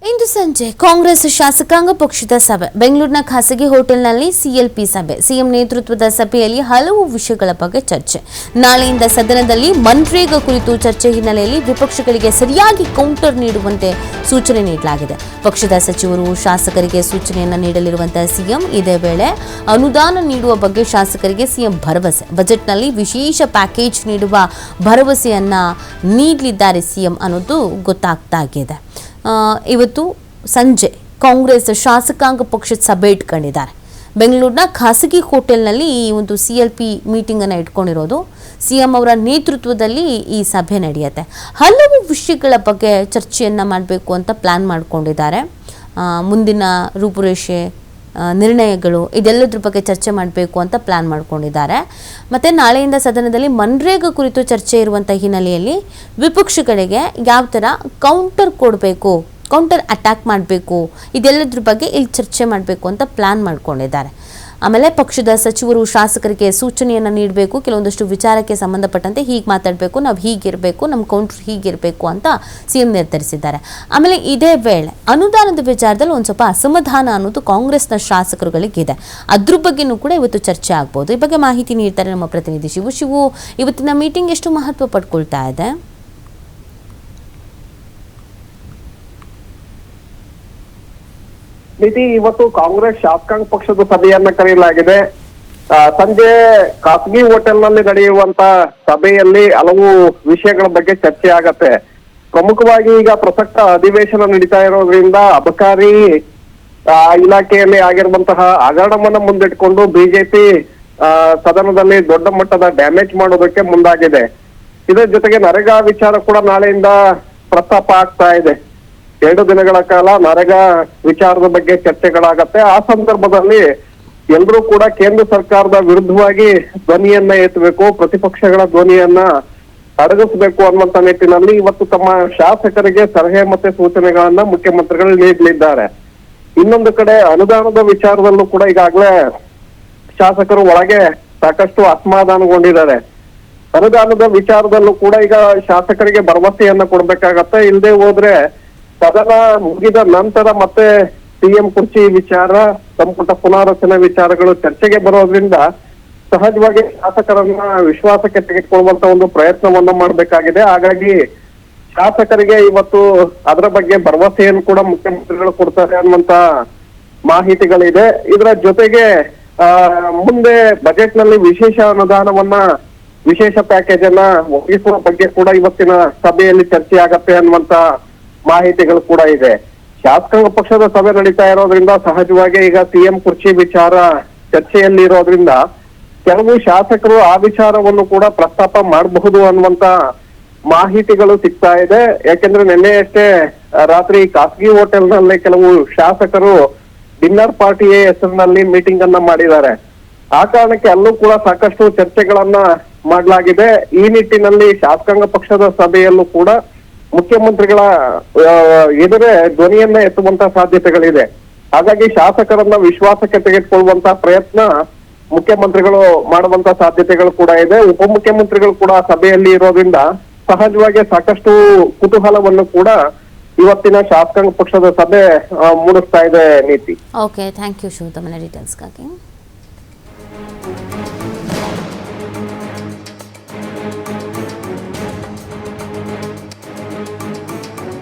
ಇಂದು ಸಂಜೆ ಕಾಂಗ್ರೆಸ್ ಶಾಸಕಾಂಗ ಪಕ್ಷದ ಸಭೆ ಬೆಂಗಳೂರಿನ ಖಾಸಗಿ ಹೋಟೆಲ್ನಲ್ಲಿ ಸಿಎಲ್ಪಿ ಸಭೆ ಸಿಎಂ ನೇತೃತ್ವದ ಸಭೆಯಲ್ಲಿ ಹಲವು ವಿಷಯಗಳ ಬಗ್ಗೆ ಚರ್ಚೆ ನಾಳೆಯಿಂದ ಸದನದಲ್ಲಿ ಮನ್ರೇಗಾ ಕುರಿತು ಚರ್ಚೆ ಹಿನ್ನೆಲೆಯಲ್ಲಿ ವಿಪಕ್ಷಗಳಿಗೆ ಸರಿಯಾಗಿ ಕೌಂಟರ್ ನೀಡುವಂತೆ ಸೂಚನೆ ನೀಡಲಾಗಿದೆ ಪಕ್ಷದ ಸಚಿವರು ಶಾಸಕರಿಗೆ ಸೂಚನೆಯನ್ನು ನೀಡಲಿರುವಂತಹ ಸಿಎಂ ಇದೇ ವೇಳೆ ಅನುದಾನ ನೀಡುವ ಬಗ್ಗೆ ಶಾಸಕರಿಗೆ ಸಿಎಂ ಭರವಸೆ ಬಜೆಟ್ನಲ್ಲಿ ವಿಶೇಷ ಪ್ಯಾಕೇಜ್ ನೀಡುವ ಭರವಸೆಯನ್ನ ನೀಡಲಿದ್ದಾರೆ ಸಿಎಂ ಅನ್ನೋದು ಗೊತ್ತಾಗ್ತಾಗಿದೆ ಇವತ್ತು ಸಂಜೆ ಕಾಂಗ್ರೆಸ್ ಶಾಸಕಾಂಗ ಪಕ್ಷದ ಸಭೆ ಇಟ್ಕೊಂಡಿದ್ದಾರೆ ಬೆಂಗಳೂರಿನ ಖಾಸಗಿ ಹೋಟೆಲ್ನಲ್ಲಿ ಈ ಒಂದು ಸಿಎಲ್ಪಿ ಮೀಟಿಂಗ್ ಅನ್ನು ಇಟ್ಕೊಂಡಿರೋದು ಸಿಎಂ ಅವರ ನೇತೃತ್ವದಲ್ಲಿ ಈ ಸಭೆ ನಡೆಯುತ್ತೆ ಹಲವು ವಿಷಯಗಳ ಬಗ್ಗೆ ಚರ್ಚೆಯನ್ನು ಮಾಡಬೇಕು ಅಂತ ಪ್ಲಾನ್ ಮಾಡಿಕೊಂಡಿದ್ದಾರೆ ಮುಂದಿನ ರೂಪುರೇಷೆ ನಿರ್ಣಯಗಳು ಇದೆಲ್ಲದ್ರ ಬಗ್ಗೆ ಚರ್ಚೆ ಮಾಡಬೇಕು ಅಂತ ಪ್ಲಾನ್ ಮಾಡ್ಕೊಂಡಿದ್ದಾರೆ ಮತ್ತು ನಾಳೆಯಿಂದ ಸದನದಲ್ಲಿ ಮನ್ರೇಗಾ ಕುರಿತು ಚರ್ಚೆ ಇರುವಂಥ ಹಿನ್ನೆಲೆಯಲ್ಲಿ ವಿಪಕ್ಷಗಳಿಗೆ ಯಾವ ಥರ ಕೌಂಟರ್ ಕೊಡಬೇಕು ಕೌಂಟರ್ ಅಟ್ಯಾಕ್ ಮಾಡಬೇಕು ಇದೆಲ್ಲದ್ರ ಬಗ್ಗೆ ಇಲ್ಲಿ ಚರ್ಚೆ ಮಾಡಬೇಕು ಅಂತ ಪ್ಲಾನ್ ಮಾಡ್ಕೊಂಡಿದ್ದಾರೆ ಆಮೇಲೆ ಪಕ್ಷದ ಸಚಿವರು ಶಾಸಕರಿಗೆ ಸೂಚನೆಯನ್ನು ನೀಡಬೇಕು ಕೆಲವೊಂದಷ್ಟು ವಿಚಾರಕ್ಕೆ ಸಂಬಂಧಪಟ್ಟಂತೆ ಹೀಗೆ ಮಾತಾಡಬೇಕು ನಾವು ಹೀಗಿರಬೇಕು ನಮ್ಮ ಕೌಂಟರ್ ಹೀಗಿರಬೇಕು ಅಂತ ಸಿಎಂ ನಿರ್ಧರಿಸಿದ್ದಾರೆ ಆಮೇಲೆ ಇದೇ ವೇಳೆ ಅನುದಾನದ ವಿಚಾರದಲ್ಲಿ ಒಂದು ಸ್ವಲ್ಪ ಅಸಮಾಧಾನ ಅನ್ನೋದು ಕಾಂಗ್ರೆಸ್ನ ಶಾಸಕರುಗಳಿಗಿದೆ ಅದ್ರ ಬಗ್ಗೆನೂ ಕೂಡ ಇವತ್ತು ಚರ್ಚೆ ಆಗ್ಬೋದು ಈ ಬಗ್ಗೆ ಮಾಹಿತಿ ನೀಡ್ತಾರೆ ನಮ್ಮ ಪ್ರತಿನಿಧಿ ಶಿವು ಇವತ್ತಿನ ಮೀಟಿಂಗ್ ಎಷ್ಟು ಮಹತ್ವ ಪಡ್ಕೊಳ್ತಾ ಇದೆ ನೀತಿ ಇವತ್ತು ಕಾಂಗ್ರೆಸ್ ಶಾಸಕಾಂಗ ಪಕ್ಷದ ಸಭೆಯನ್ನ ಕರೆಯಲಾಗಿದೆ ಸಂಜೆ ಖಾಸಗಿ ಹೋಟೆಲ್ನಲ್ಲಿ ನಡೆಯುವಂತ ಸಭೆಯಲ್ಲಿ ಹಲವು ವಿಷಯಗಳ ಬಗ್ಗೆ ಚರ್ಚೆ ಆಗತ್ತೆ ಪ್ರಮುಖವಾಗಿ ಈಗ ಪ್ರಸಕ್ತ ಅಧಿವೇಶನ ನಡೀತಾ ಇರೋದ್ರಿಂದ ಅಬಕಾರಿ ಇಲಾಖೆಯಲ್ಲಿ ಆಗಿರುವಂತಹ ಹಗರಣವನ್ನ ಮುಂದಿಟ್ಕೊಂಡು ಬಿಜೆಪಿ ಸದನದಲ್ಲಿ ದೊಡ್ಡ ಮಟ್ಟದ ಡ್ಯಾಮೇಜ್ ಮಾಡೋದಕ್ಕೆ ಮುಂದಾಗಿದೆ ಇದರ ಜೊತೆಗೆ ನರೇಗಾ ವಿಚಾರ ಕೂಡ ನಾಳೆಯಿಂದ ಪ್ರಸ್ತಾಪ ಆಗ್ತಾ ಇದೆ 2 ದಿನಗಳ ಕಾಲ ನರೇಗಾ ವಿಚಾರದ ಬಗ್ಗೆ ಚರ್ಚೆಗಳಾಗತ್ತೆ ಆ ಸಂದರ್ಭದಲ್ಲಿ ಎಲ್ಲರೂ ಕೂಡ ಕೇಂದ್ರ ಸರ್ಕಾರದ ವಿರುದ್ಧವಾಗಿ ಧ್ವನಿಯನ್ನ ಎತ್ತಬೇಕು ಪ್ರತಿಪಕ್ಷಗಳ ಧ್ವನಿಯನ್ನ ಅಡಗಿಸಬೇಕು ಅನ್ನುವಂತ ನಿಟ್ಟಿನಲ್ಲಿ ಇವತ್ತು ತಮ್ಮ ಶಾಸಕರಿಗೆ ಸಲಹೆ ಮತ್ತೆ ಸೂಚನೆಗಳನ್ನ ಮುಖ್ಯಮಂತ್ರಿಗಳು ನೀಡಲಿದ್ದಾರೆ ಇನ್ನೊಂದು ಕಡೆ ಅನುದಾನದ ವಿಚಾರದಲ್ಲೂ ಕೂಡ ಈಗಾಗಲೇ ಶಾಸಕರು ಒಳಗೆ ಸಾಕಷ್ಟು ಅಸಮಾಧಾನಗೊಂಡಿದ್ದಾರೆ ಅನುದಾನದ ವಿಚಾರದಲ್ಲೂ ಕೂಡ ಈಗ ಶಾಸಕರಿಗೆ ಭರವಸೆಯನ್ನ ಕೊಡ್ಬೇಕಾಗತ್ತೆ ಇಲ್ಲದೆ ಹೋದ್ರೆ ಸದನ ಮುಗಿದ ನಂತರ ಮತ್ತೆ ಸಿಎಂ ಕುರ್ಚಿ ವಿಚಾರ ಸಂಪುಟ ಪುನಾರಚನೆ ವಿಚಾರಗಳು ಚರ್ಚೆಗೆ ಬರೋದ್ರಿಂದ ಸಹಜವಾಗಿ ಶಾಸಕರನ್ನ ವಿಶ್ವಾಸಕ್ಕೆ ತೆಗೆದುಕೊಳ್ಳುವಂತ ಒಂದು ಪ್ರಯತ್ನವನ್ನ ಮಾಡಬೇಕಾಗಿದೆ ಹಾಗಾಗಿ ಶಾಸಕರಿಗೆ ಇವತ್ತು ಅದರ ಬಗ್ಗೆ ಭರವಸೆಯನ್ನು ಕೂಡ ಮುಖ್ಯಮಂತ್ರಿಗಳು ಕೊಡ್ತಾರೆ ಅನ್ನುವಂತ ಮಾಹಿತಿಗಳಿದೆ ಇದರ ಜೊತೆಗೆ ಮುಂದೆ ಬಜೆಟ್ ನಲ್ಲಿ ವಿಶೇಷ ಅನುದಾನವನ್ನ ವಿಶೇಷ ಪ್ಯಾಕೇಜ್ ಅನ್ನ ಒದಗಿಸುವ ಬಗ್ಗೆ ಕೂಡ ಇವತ್ತಿನ ಸಭೆಯಲ್ಲಿ ಚರ್ಚೆ ಆಗತ್ತೆ ಅನ್ನುವಂತ ಮಾಹಿತಿಗಳು ಕೂಡ ಇದೆ ಶಾಸಕಾಂಗ ಪಕ್ಷದ ಸಭೆ ನಡೀತಾ ಇರೋದ್ರಿಂದ ಸಹಜವಾಗಿ ಈಗ ಸಿಎಂ ಕುರ್ಚಿ ವಿಚಾರ ಚರ್ಚೆಯಲ್ಲಿ ಇರೋದ್ರಿಂದ ಕೆಲವು ಶಾಸಕರು ಆ ವಿಚಾರವನ್ನು ಕೂಡ ಪ್ರಸ್ತಾಪ ಮಾಡಬಹುದು ಅನ್ನುವಂತ ಮಾಹಿತಿಗಳು ಸಿಗ್ತಾ ಇದೆ ಯಾಕೆಂದ್ರೆ ನಿನ್ನೆಯಷ್ಟೇ ರಾತ್ರಿ ಖಾಸಗಿ ಹೋಟೆಲ್ನಲ್ಲಿ ಕೆಲವು ಶಾಸಕರು ಡಿನ್ನರ್ ಪಾರ್ಟಿ ಹೆಸರಿನಲ್ಲಿ ಮೀಟಿಂಗ್ ಅನ್ನ ಮಾಡಿದ್ದಾರೆ ಆ ಕಾರಣಕ್ಕೆ ಅಲ್ಲೂ ಕೂಡ ಸಾಕಷ್ಟು ಚರ್ಚೆಗಳನ್ನ ಮಾಡಲಾಗಿದೆ ಈ ನಿಟ್ಟಿನಲ್ಲಿ ಶಾಸಕಾಂಗ ಪಕ್ಷದ ಸಭೆಯಲ್ಲೂ ಕೂಡ ಮುಖ್ಯಮಂತ್ರಿಗಳ ಎದುರೇ ಧ್ವನಿಯನ್ನ ಎತ್ತುವಂತ ಸಾಧ್ಯತೆಗಳಿದೆ ಹಾಗಾಗಿ ಶಾಸಕರನ್ನ ವಿಶ್ವಾಸಕ್ಕೆ ತೆಗೆದುಕೊಳ್ಳುವಂತ ಪ್ರಯತ್ನ ಮುಖ್ಯಮಂತ್ರಿಗಳು ಮಾಡುವಂತ ಸಾಧ್ಯತೆಗಳು ಕೂಡ ಇದೆ ಉಪಮುಖ್ಯಮಂತ್ರಿಗಳು ಕೂಡ ಸಭೆಯಲ್ಲಿ ಇರೋದ್ರಿಂದ ಸಹಜವಾಗಿ ಸಾಕಷ್ಟು ಕುತೂಹಲವನ್ನು ಕೂಡ ಇವತ್ತಿನ ಶಾಸಕಾಂಗ ಪಕ್ಷದ ಸಭೆ ಮೂಡಿಸ್ತಾ ಇದೆ ನೀತಿ ಓಕೆ ಥ್ಯಾಂಕ್ ಯು ಶಿವ ತಮ್ಮ ಡೀಟೇಲ್ಸ್ಗಾಗಿ